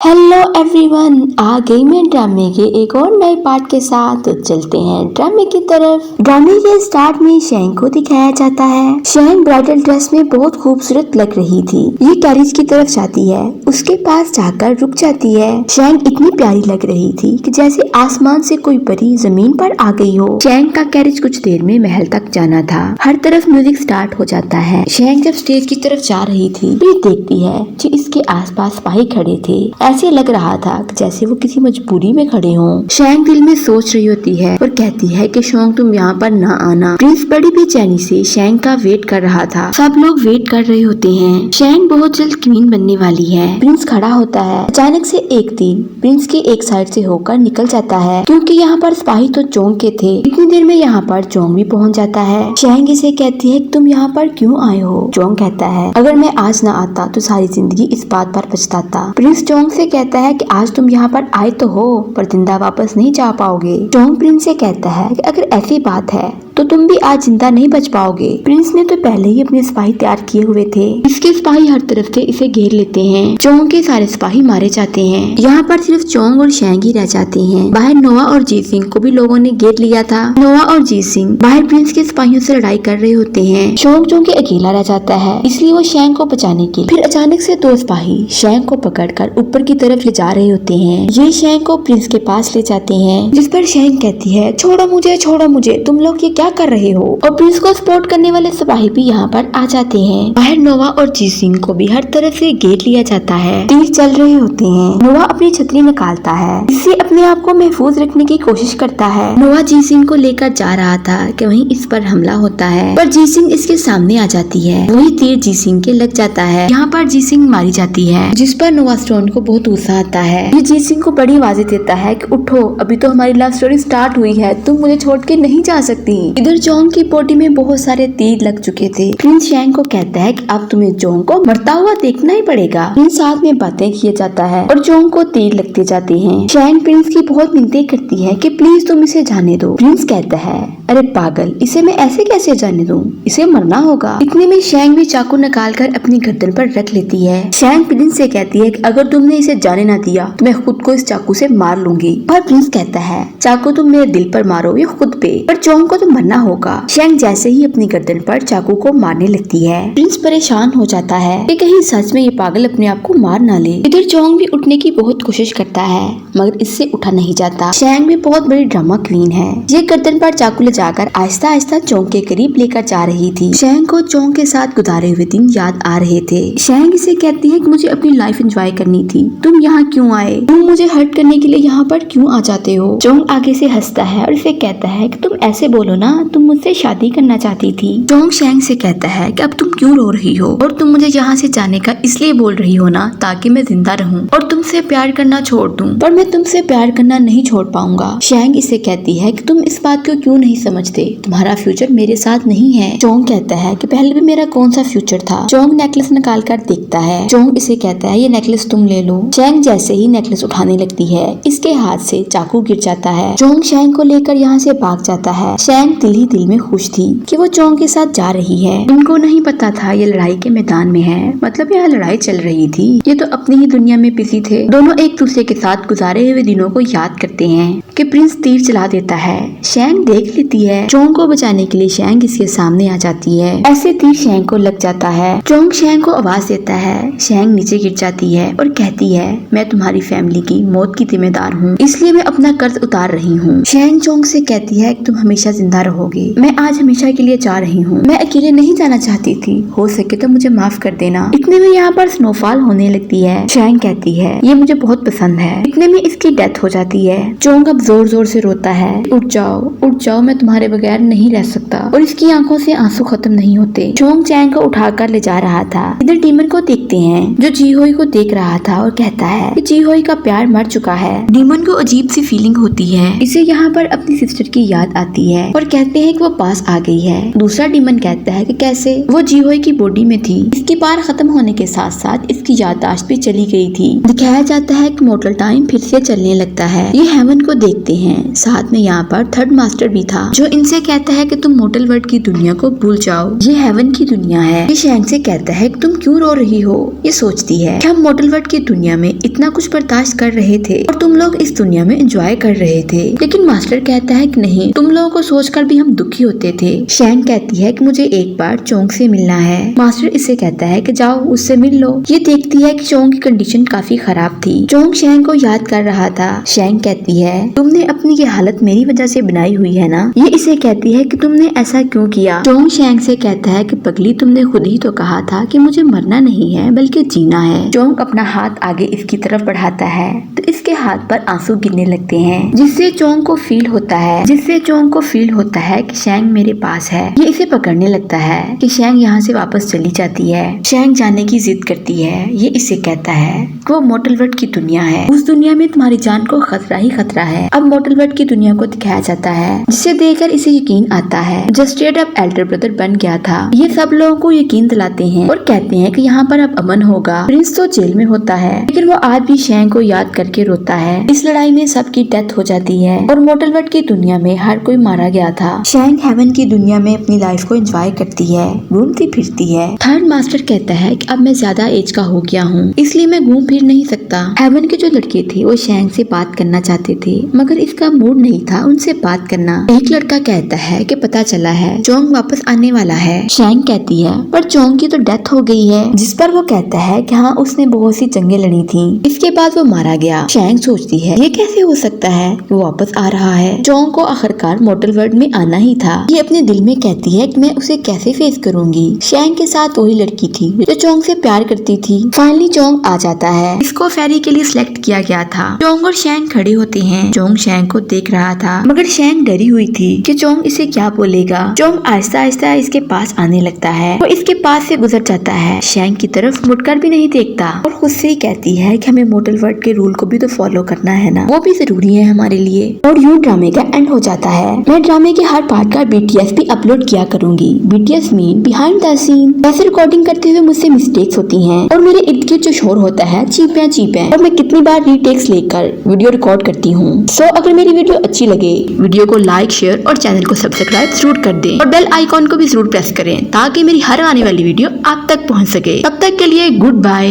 Hello everyone, आ गई मैं ड्रामे के एक और नए पार्ट के साथ। तो चलते हैं ड्रामे की तरफ। ड्रामे के स्टार्ट में शैंग को दिखाया जाता है। शैंग ब्राइडल ड्रेस में बहुत खूबसूरत लग रही थी। ये कैरेज की तरफ जाती है, उसके पास जाकर रुक जाती है। शैंग इतनी प्यारी लग रही थी कि जैसे आसमान से कोई परी जमीन पर आ गई हो। शैंग का कैरेज कुछ देर में महल तक जाना था। हर तरफ म्यूजिक स्टार्ट हो जाता है। शैंग जब स्टेज की तरफ जा रही थी तो ये देखती है कि इसके आसपास सिपाही खड़े थे। ऐसे लग रहा था जैसे वो किसी मजबूरी में खड़े हों। शैंग दिल में सोच रही होती है और कहती है कि शोंग तुम यहाँ पर न आना। प्रिंस बड़ी बेचैनी से शैंग का वेट कर रहा था। सब लोग वेट कर रहे होते हैं। शैंग बहुत जल्द क्वीन बनने वाली है। प्रिंस खड़ा होता है। अचानक से एक तीर प्रिंस की एक साइड से होकर निकल जाता है। क्योंकि यहाँ पर सिपाही तो चोंग के थे। इतनी देर में यहाँ पर चोंग भी पहुँच जाता है। शैंग इसे कहती है कि तुम यहाँ पर क्यों आए हो। चोंग कहता है अगर मैं आज न आता तो सारी जिंदगी इस बात पर पछताता। प्रिंस चोंग से कहता है कि आज तुम यहाँ पर आए तो हो पर जिंदा वापस नहीं जा पाओगे। चोंग प्रिंस से कहता है कि अगर ऐसी बात है तो तुम भी आज जिंदा नहीं बच पाओगे। प्रिंस ने तो पहले ही अपने सिपाही तैयार किए हुए थे। इसके सिपाही हर तरफ से इसे घेर लेते हैं। चोंग के सारे सिपाही मारे जाते हैं। यहाँ पर सिर्फ चोंग और शैंग ही रह जाते हैं। बाहर नोआ और जीत सिंह को भी लोगों ने घेर लिया था। नोआ और जीत सिंह बाहर प्रिंस के सिपाहियों से लड़ाई कर रहे होते हैं। चोंग अकेला रह जाता है, इसलिए वो शैंग को बचाने के लिए फिर अचानक से दो सिपाही शैंग को पकड़कर ऊपर की तरफ ले जा रहे होते हैं। ये शैंग को प्रिंस के पास ले जाते हैं, जिस पर शैंग कहती है छोड़ो मुझे, तुम लोग ये क्या कर रहे हो। और प्रिंस को सपोर्ट करने वाले सिपाही भी यहाँ पर आ जाते हैं। बाहर नोवा और जीत सिंह को भी हर तरफ से घेर लिया जाता है। तीर चल रहे होते हैं। नोवा अपनी छतरी निकालता है, इससे अपने आप को महफूज रखने की कोशिश करता है। नोवा जीत सिंह को लेकर जा रहा था कि वहीं इस पर हमला होता है, पर जीत सिंह इसके सामने आ जाती है। वही तीर जीत सिंह के लग जाता है। यहाँ पर जीत सिंह मारी जाती है, जिस पर नोवा स्टोन को बहुत गुस्सा आता है। ये जीत सिंह को बड़ी आवाज़ें देता है कि उठो, अभी तो हमारी लव स्टोरी स्टार्ट हुई है, तुम मुझे छोड़ के नहीं जा सकती। इधर चोंग की बॉडी में बहुत सारे तीर लग चुके थे। प्रिंस शैंग को कहता है कि अब तुम्हें चोंग को मरता हुआ देखना ही पड़ेगा। प्रिंस साथ में बातें किए जाता है और चोंग को तीर लगते जाते हैं। शैंग प्रिंस की बहुत मिन्नतें करती है कि प्लीज तुम इसे जाने दो। प्रिंस कहता है अरे पागल, इसे मैं ऐसे कैसे जाने दूं, इसे मरना होगा। इतने में शैंग भी चाकू निकालकर अपनी गर्दन पर रख लेती है। शैंग प्रिंस से कहती है कि अगर तुमने इसे जाने ना दिया तो मैं खुद को इस चाकू से मार लूंगी। पर प्रिंस कहता है चाकू तुम मेरे दिल पर मारो या खुद पे, पर चोंग को तो मरना होगा। शैंग जैसे ही अपनी गर्दन पर चाकू को मारने लगती है। प्रिंस परेशान हो जाता है कि कहीं सच में ये पागल अपने आप को मार ना ले। इधर चोंग भी उठने की बहुत कोशिश करता है, मगर इससे उठा नहीं जाता। शैंग भी बहुत बड़ी ड्रामा क्वीन है। ये गर्दन पर चाकू ले जाकर आहिस्ता आहिस्ता चोंग के करीब लेकर जा रही थी। शैंग को चोंग के साथ गुजारे हुए दिन याद आ रहे थे। शैंग इसे कहती है कि मुझे अपनी लाइफ एंजॉय करनी थी, तुम यहाँ क्यों आए, तुम मुझे हर्ट करने के लिए यहाँ पर क्यों आ जाते हो। चोंग आगे से हंसता है और इसे कहता है कि तुम ऐसे बोलो ना, तुम मुझसे शादी करना चाहती थी। चोंग शैंग से कहता है कि अब तुम क्यों रो रही हो और तुम मुझे यहाँ से जाने का इसलिए बोल रही हो ना ताकि मैं जिंदा रहूं और तुमसे प्यार करना छोड़ दूं, पर मैं तुमसे प्यार करना नहीं छोड़ पाऊंगा। शैंग इसे कहती है कि तुम इस बात को क्यों नहीं समझते, तुम्हारा फ्यूचर मेरे साथ नहीं है। चोंग कहता है कि पहले भी मेरा कौन सा फ्यूचर था। चोंग नेकलेस निकाल कर देखता है। चोंग इसे कहता है ये नेकलेस तुम ले लो। शैंग जैसे ही नेकलेस उठाने लगती है, इसके हाथ से चाकू गिर जाता है। चोंग शैंग को लेकर यहाँ से भाग जाता है। शैंग दिल ही दिल में खुश थी कि वो चोंग के साथ जा रही है। इनको नहीं पता था ये लड़ाई के मैदान में है, मतलब यहाँ लड़ाई चल रही थी। ये तो अपनी ही दुनिया में बिजी थे। दोनों एक दूसरे के साथ गुजारे हुए दिनों को याद करते हैं कि प्रिंस तीर चला देता है। शैंग देख लेती है। चोंग को बचाने के लिए शैंग इसके सामने आ जाती है। ऐसे तीर शैंग को लग जाता है। चोंग शैंग को आवाज देता है। शैंग नीचे गिर जाती है और कहती है मैं तुम्हारी फैमिली की मौत की जिम्मेदार हूँ, इसलिए मैं अपना कर्ज उतार रही हूँ। शैंग चोंग से कहती है कि तुम हमेशा जिंदा रहोगे, मैं आज हमेशा के लिए जा रही हूँ, मैं अकेले नहीं जाना चाहती थी, हो सके तो मुझे माफ कर देना। इतने में यहाँ पर स्नोफॉल होने लगती है। शैंग कहती है ये मुझे बहुत पसंद है। इतने में इसकी डेथ हो जाती है। चोंग अब जोर जोर से रोता है उठ जाओ, मैं तुम्हारे बगैर नहीं रह सकता, और इसकी आंखों से आंसू खत्म नहीं होते। चोंग चैंग को उठाकर ले जा रहा था। इधर डीमन को देखते हैं जो जीहोई को देख रहा था और कहता है कि जीहोई का प्यार मर चुका है। डीमन को अजीब सी फीलिंग होती है। इसे यहाँ पर अपनी सिस्टर की याद आती है और कहते हैं कि वो पास आ गई है। दूसरा डीमन कहता है कि कैसे, वो जीहोई की बॉडी में थी। इसकी पार खत्म होने के साथ साथ इसकी याददाश्त भी चली गई थी। दिखाया जाता है कि मॉर्टल टाइम फिर से चलने लगता है। ये हेवन को देखते हैं। साथ में यहाँ पर थर्ड मास्टर भी था जो इनसे कहता है कि तुम मॉर्टल वर्ल्ड की दुनिया को भूल जाओ, ये हेवन की दुनिया है। ये शैंग से कहता है कि तुम क्यों रो रही हो। ये सोचती है कि हम मॉर्टल वर्ल्ड की दुनिया में इतना कुछ बर्दाश्त कर रहे थे और तुम लोग इस दुनिया में एंजॉय कर रहे थे, लेकिन मास्टर कहता है कि नहीं, तुम लोगों को सोचकर भी हम दुखी होते थे। शैंग कहती है कि मुझे एक बार चोंग से मिलना है। मास्टर इससे कहता है कि जाओ उससे मिल लो। ये देखती है कि चोंग की कंडीशन काफी खराब थी। चोंग शैंग को याद कर रहा था। शैंग कहती है तुमने अपनी ये हालत मेरी वजह से बनाई हुई है ना। ये इसे कहती है कि तुमने ऐसा क्यों किया। चोंग शैंग से कहता है कि पगली, तुमने खुद ही तो कहा था कि मुझे मरना नहीं है बल्कि जीना है। चोंग अपना हाथ आगे इसकी तरफ बढ़ाता है तो इसके हाथ पर आंसू गिरने लगते हैं, जिससे चोंग को फील होता है कि शैंग मेरे पास है। ये इसे पकड़ने लगता है कि शैंग यहाँ से वापस चली जाती है। शैंग जाने की जिद करती है। ये इसे कहता है कि वो मॉर्टल वर्ल्ड की दुनिया है, उस दुनिया में तुम्हारी जान को खतरा ही खतरा है। अब मॉर्टल वर्ल्ड की दुनिया को दिखाया जाता है, जिसे देखकर इसे यकीन आता है जो स्ट्रेट अप एल्डर ब्रदर बन गया था। ये सब लोगों को यकीन दिलाते हैं और कहते हैं कि यहाँ पर अब अमन होगा। प्रिंस तो जेल में होता है, लेकिन वो आज भी शैंग को याद करके रोता है। इस लड़ाई में सबकी डेथ हो जाती है और मॉर्टल वर्ल्ड की दुनिया में हर कोई मारा गया था। शैंग हेवन की दुनिया में अपनी लाइफ को एंजॉय करती है, घूमती फिरती है। थर्ड मास्टर कहता है कि अब मैं ज्यादा एज का हो गया हूँ, इसलिए मैं घूम फिर नहीं सकता। हेवन के जो लड़के थे वो शैंग से बात करना चाहते थे, मगर इसका मूड नहीं था उनसे बात करना। एक लड़का कहता है कि पता चला है चोंग वापस आने वाला है। शैंग कहती है पर चोंग की तो डेथ हो गई है, जिस पर वो कहता है कि हाँ, उसने बहुत सी जंगें लड़ी थी, इसके बाद वो मारा गया। शैंग सोचती है ये कैसे हो सकता है, वो वापस आ रहा है। चोंग को आखिरकार मॉर्टल वर्ल्ड में आना ही था। ये अपने दिल में कहती है कि मैं उसे कैसे फेस करूंगी। शैंग के साथ वही लड़की थी जो चोंग से प्यार करती थी। फाइनली चोंग आ जाता है। इसको फेरी के लिए सिलेक्ट किया गया था। चोंग और शैंग खड़े होते हैं। चोंग शैंग को देख रहा था, मगर शैंग डरी हुई थी कि चोंग इसे क्या बोलेगा। चोंग आहिस्ता आहिस्ता इसके पास आने लगता है। वो इसके पास से गुजर जाता है। शैंग की तरफ मुड़कर भी नहीं देखता और खुद से ही कहती है कि हमें मॉर्टल वर्ल्ड के रूल को भी तो फॉलो करना है ना, वो भी जरूरी है हमारे लिए। और यूं ड्रामे का एंड हो जाता है। मैं ड्रामे के हर पार्ट का BTS भी अपलोड किया करूंगी। BTS mean behind the scene. वैसे रिकॉर्डिंग करते हुए मुझसे मिस्टेक्स होती हैं और मेरे इर्द गिर्द जो शोर होता है चीप है और मैं कितनी बार रीटेक्स लेकर वीडियो रिकॉर्ड करती हूँ। सो अगर मेरी वीडियो अच्छी लगे, वीडियो को लाइक, शेयर और चैनल को सब्सक्राइब जरूर कर दें और बेल आइकॉन को भी जरूर प्रेस करें ताकि मेरी हर आने वाली वीडियो आप तक पहुँच सके। तब तक के लिए गुड बाय।